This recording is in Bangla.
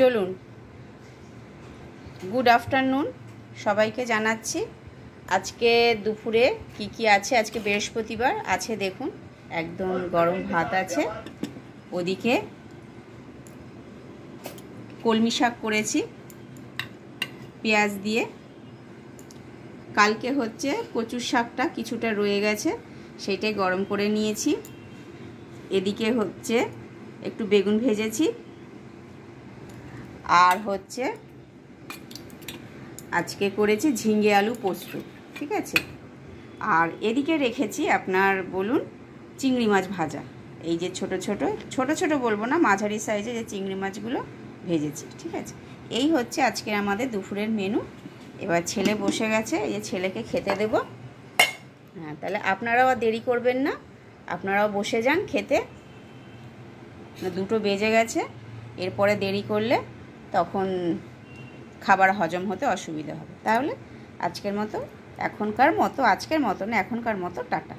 চলুন, গুড আফটারনুন সবাইকে জানাচ্ছি। আজকে দুপুরে কি আছে, আজকে বৃহস্পতিবার আছে, দেখুন একদম গরম ভাত আছে, ওদিকে কলমি শাক করেছি পেঁয়াজ দিয়ে। কালকে হচ্ছে কচুর শাকটা কিছুটা রয়ে গেছে, সেটাই গরম করে নিয়েছি। এদিকে হচ্ছে একটু বেগুন ভেজেছি, আর হচ্ছে আজকে করেছি ঝিঙে আলু পোস্ত, ঠিক আছে। আর এদিকে রেখেছি আপনার বলুন চিংড়ি মাছ ভাজা, এই যে ছোট ছোট বলবো না, মাঝারি সাইজে যে চিংড়ি মাছগুলো ভেজেছি, ঠিক আছে। এই হচ্ছে আজকে আমাদের দুপুরের মেনু। এবার ছেলে বসে গেছে, এই যে ছেলেকে খেতে দেব। হ্যাঁ, তাহলে আপনারাও আর দেরি করবেন না, আপনারাও বসে যান খেতে। 2টো বেজে গেছে, এরপরে দেরি করলে তখন খাবার হজম হতে অসুবিধা হবে। তাহলে আজকের মতো, এখনকার মতো টাটা।